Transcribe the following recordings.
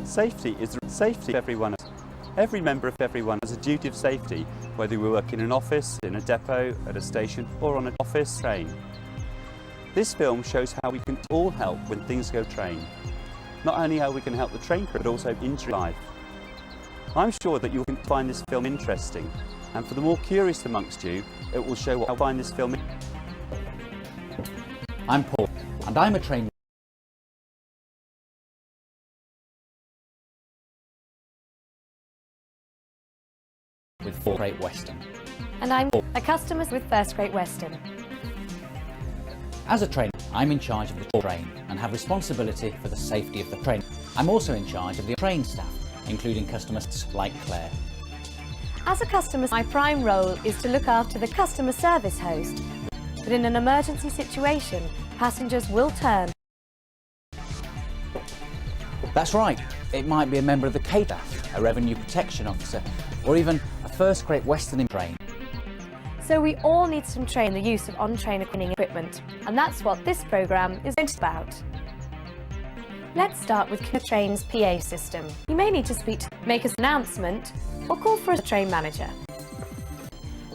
Safety is the safety of everyone. Every member of everyone has a duty of safety, whether we work in an office, in a depot, at a station or on an office train. This film shows how we can all help when things go train. Not only how we can help the train crew, but also injury life. I'm sure that you will find this film interesting, and for the more curious amongst you, it will show what I find this film. I'm Paul, and I'm a train with Great Western. And I'm a customer with First Great Western. As a trainer, I'm in charge of the train and have responsibility for the safety of the train. I'm also in charge of the train staff, including customers like Claire. As a customer, my prime role is to look after the customer service host. But in an emergency situation, passengers will turn. That's right, it might be a member of the K staff, a revenue protection officer, or even a First Great Western in train. So we all need some training in the use of on-train cleaning equipment, and that's what this programme is about. Let's start with the train's PA system. You may need to speak to make an announcement or call for a train manager.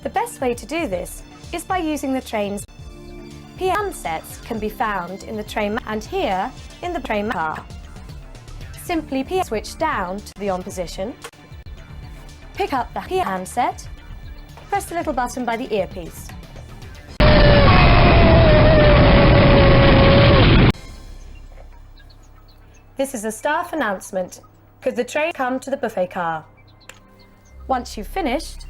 The best way to do this is by using the train's PA handsets can be found in the train and here in the train car. Simply PA switch down to the on position, pick up the PA handset, press the little button by the earpiece. This is a staff announcement. Could the train come to the buffet car? Once you've finished,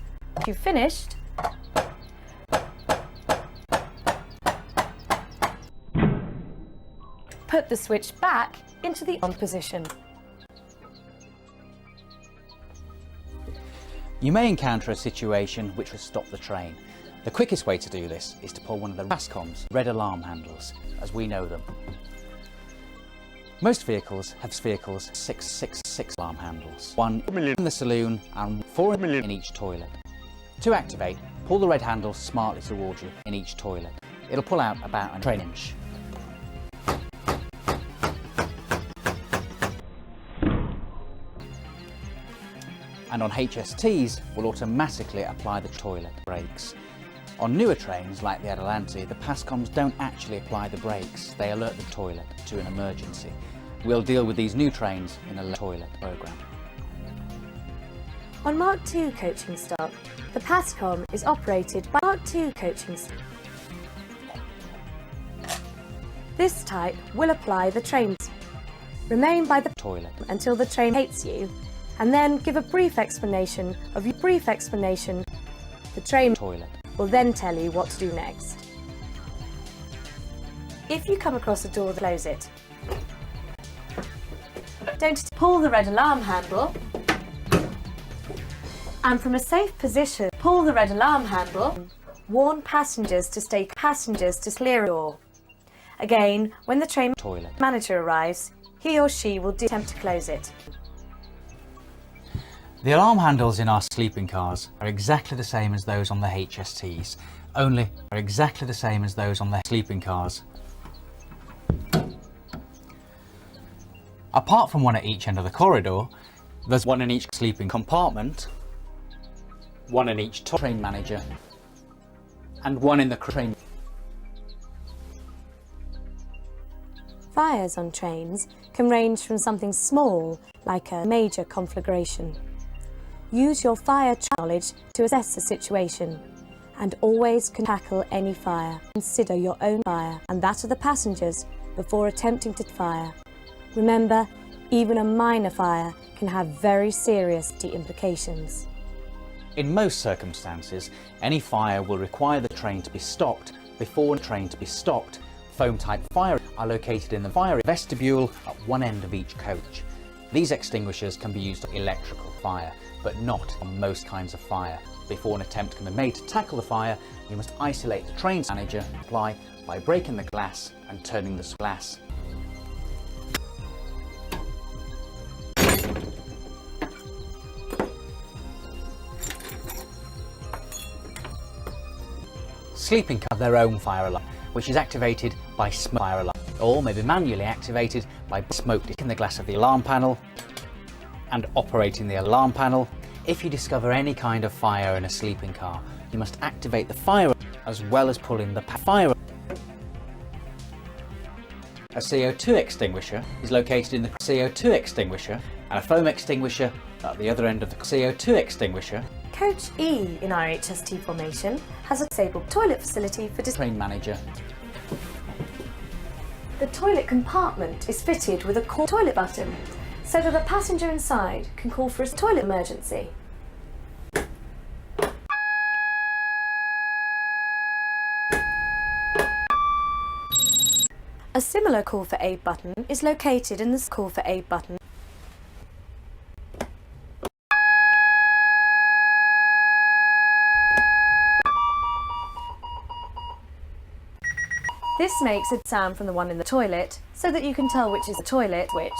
put the switch back into the on position. You may encounter a situation which will stop the train. The quickest way to do this is to pull one of the PASCOM's red alarm handles, as we know them. Most vehicles have 666 alarm handles, 1 in the saloon and 4 in each toilet. To activate, pull the red handle smartly towards you in each toilet. It'll pull out about an inch. And on HSTs will automatically apply the toilet brakes. On newer trains like the Adelante, the PASCOMs don't actually apply the brakes, they alert the toilet to an emergency. We'll deal with these new trains in a toilet programme. On Mark II coaching stock, the PASCOM is operated by Mark II coaching stock. This type will apply the trains. Remain by the toilet until the train hates you, and then give a brief explanation of your brief explanation. The train toilet will then tell you what to do next. If you come across a door, close it. Don't pull the red alarm handle, and from a safe position, pull the red alarm handle. Warn passengers to clear the door. Again, when the train toilet manager arrives, he or she will attempt to close it. The alarm handles in our sleeping cars are exactly the same as those on the HSTs, only are exactly the same as those on the sleeping cars. Apart from one at each end of the corridor, there's one in each sleeping compartment, one in each train manager, and one in the train. Fires on trains can range from something small, like a major conflagration. Use your fire knowledge to assess the situation, and always tackle any fire. Consider your own fire and that of the passengers before attempting to fire. Remember, even a minor fire can have very serious implications. In most circumstances, any fire will require the train to be stopped. Before the train to be stopped, foam-type fire are located in the fire vestibule at one end of each coach. These extinguishers can be used on electrical fire, but not on most kinds of fire. Before an attempt can be made to tackle the fire, you must isolate the train manager supply by breaking the glass and turning the glass. Sleeping cars have their own fire alarm, which is activated by smoke fire alarm. or may be manually activated by smoke in the glass of the alarm panel and operating the alarm panel. If you discover any kind of fire in a sleeping car, you must activate the fire as well as pulling the fire. A CO2 extinguisher is located in the CO2 extinguisher and a foam extinguisher at the other end of the CO2 extinguisher. Coach E in our HST formation has a disabled toilet facility for Train manager. The toilet compartment is fitted with a call toilet button so that a passenger inside can call for a toilet emergency. A similar call for aid button is located in the call for aid button. This makes a sound from the one in the toilet so that you can tell which is the toilet which.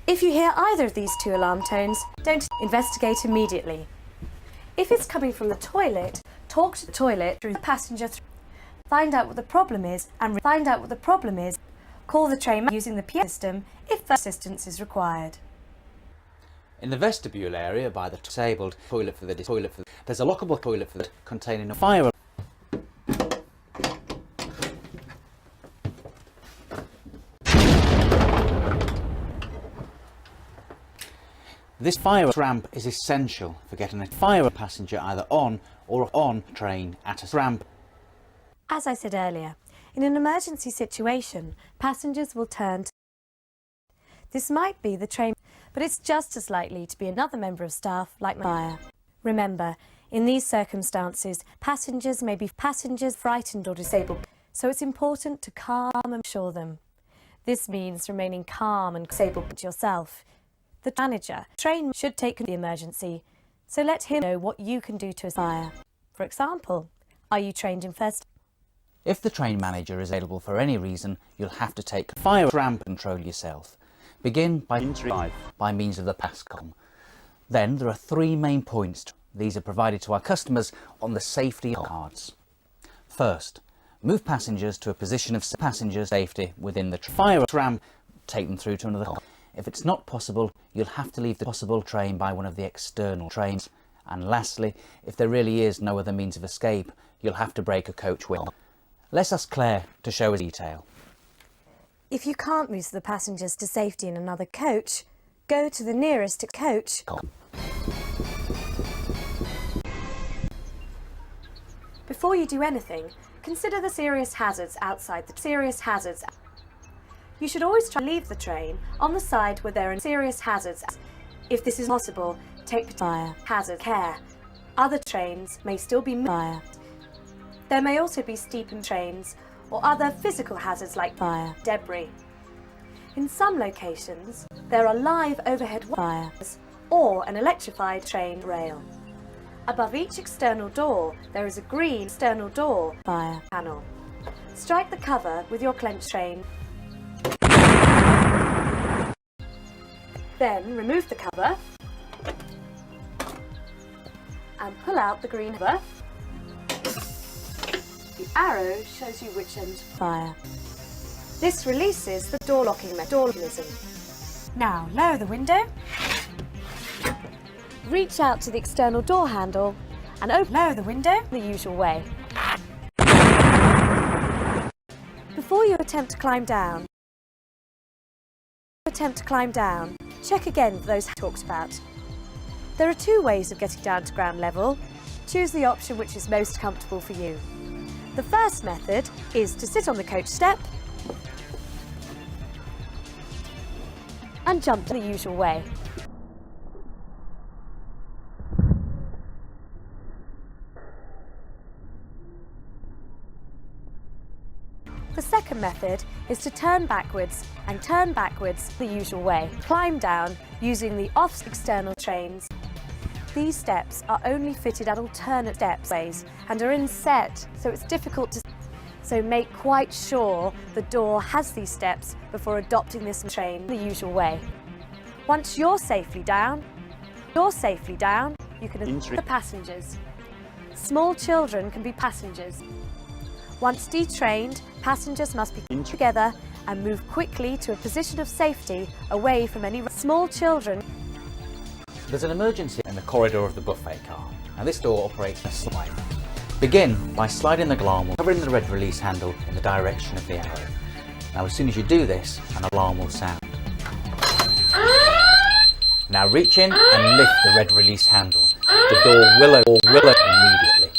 If you hear either of these two alarm tones, don't investigate immediately. If it's coming from the toilet, talk to the toilet through the passenger. Find out what the problem is and call the train using the PA system if assistance is required. In the vestibule area by the disabled toilet for the there's a lockable toilet for the containing a fire. This fire ramp is essential for getting a fire passenger either on or on train at a ramp. As I said earlier, in an emergency situation, passengers will turn to. This might be the train, but it's just as likely to be another member of staff like fire. Remember, in these circumstances, passengers may be frightened or disabled, so it's important to calm and assure them. This means remaining calm and disabled yourself. The manager, train should take the emergency, so let him know what you can do to assist fire. For example, are you trained in first? If the train manager is available for any reason, you'll have to take fire ramp control yourself. Begin by means of the PASCOM. Then there are three main points. These are provided to our customers on the safety cards. First, move passengers to a position of passenger safety within the fire ramp. Take them through to another car. If it's not possible, you'll have to leave the possible train by one of the external trains. And lastly, if there really is no other means of escape, you'll have to break a coach wheel. Let's ask Claire to show us detail. If you can't move the passengers to safety in another coach, go to the nearest coach. Before you do anything, consider the serious hazards outside the serious hazards. You should always try to leave the train on the side where there are serious hazards. If this is possible, take fire hazard care. Other trains may still be fire. There may also be steepened trains or other physical hazards like fire, debris. In some locations, there are live overhead wires or an electrified train rail. Above each external door, there is a green external door fire panel. Strike the cover with your clenched train. Then remove the cover and pull out the green cover. The arrow shows you which end to fire. This releases the door locking mechanism. Now lower the window, reach out to the external door handle and lower the window the usual way. Before you attempt to climb down, check again those talked about. There are two ways of getting down to ground level. Choose the option which is most comfortable for you. The first method is to sit on the coach step and jump the usual way. The second method is to turn backwards the usual way. Climb down using the off external trains. These steps are only fitted at alternate steps and are inset, so it's difficult to. So make quite sure the door has these steps before adopting this train the usual way. Once you're safely down, you can enter the passengers. Small children can be passengers. Once detrained, Passengers must be together and move quickly to a position of safety away from any small children. There's an emergency in the corridor of the buffet car. Now this door operates in a slide. Begin by sliding the alarm wheel, covering the red release handle in the direction of the arrow. Now as soon as you do this, an alarm will sound. Now reach in and lift the red release handle. The door will open immediately.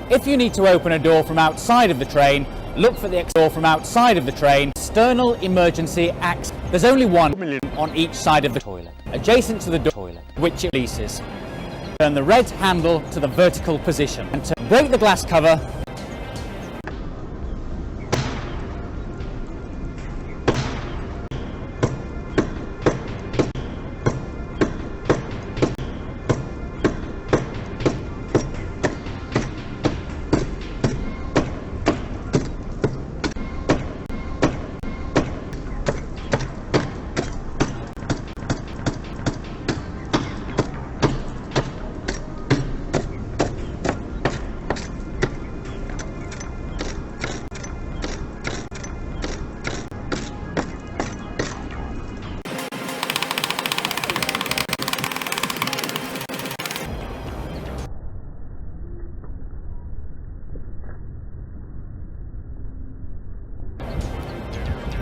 If you need to open a door from outside of the train, look for the door from outside of the train. External emergency access. There's only one on each side of the toilet, adjacent to the toilet, which it releases. Turn the red handle to the vertical position and break the glass cover.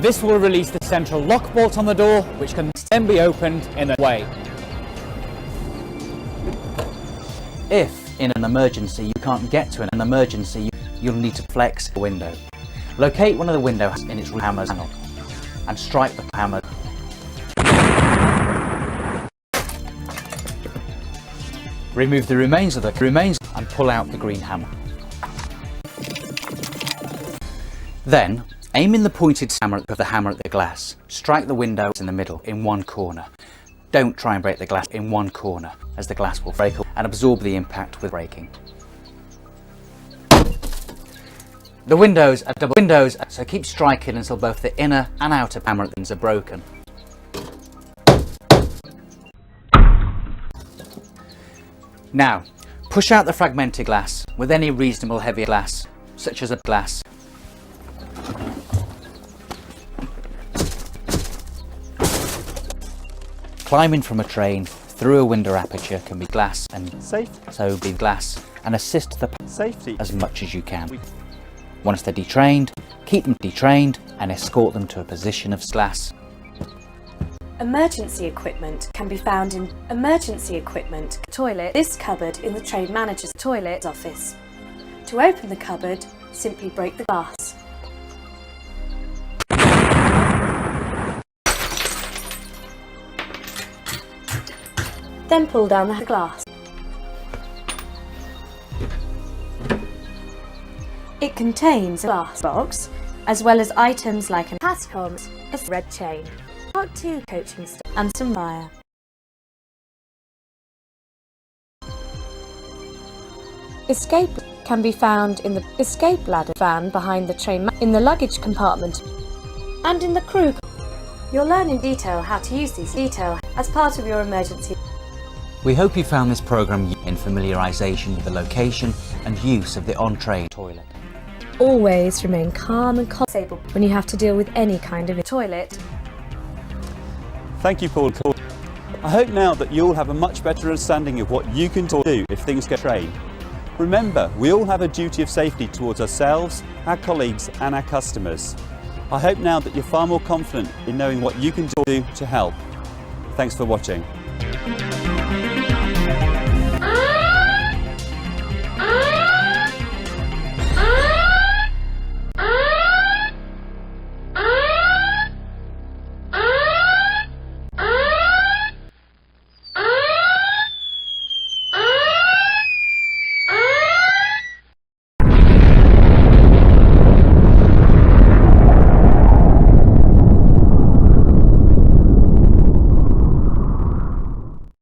This will release the central lock bolt on the door, which can then be opened in a way. If in an emergency you can't get to an emergency, you'll need to flex the window. Locate one of the windows in its hammer panel and strike the hammer. Remove the remains and pull out the green hammer. Then, aim in the pointed hammer of the hammer at the glass. Strike the window in the middle, in one corner. Don't try and break the glass in one corner, as the glass will break and absorb the impact with breaking. The windows are double windows, so keep striking until both the inner and outer hammer ends are broken. Now, push out the fragmented glass with any reasonable heavy glass, such as a glass. Climbing from a train through a window aperture can be glass and so be glass and assist the safety as much as you can. Once they're detrained, keep them detrained and escort them to a position of glass. Emergency equipment can be found in emergency equipment toilet. This cupboard in the train manager's toilet office. To open the cupboard, simply break the glass. Then pull down the glass. It contains a glass box, as well as items like a pascoms, a red chain, Part 2 coaching stuff, and some wire. Escape can be found in the escape ladder van behind the train, in the luggage compartment, and in the crew. You'll learn in detail how to use these detail as part of your emergency. We hope you found this programme in familiarisation with the location and use of the on-train toilet. Always remain calm and stable when you have to deal with any kind of toilet. Thank you, Paul. I hope now that you'll have a much better understanding of what you can do if things go train. Remember, we all have a duty of safety towards ourselves, our colleagues and our customers. I hope now that you're far more confident in knowing what you can do to help. Thanks for watching.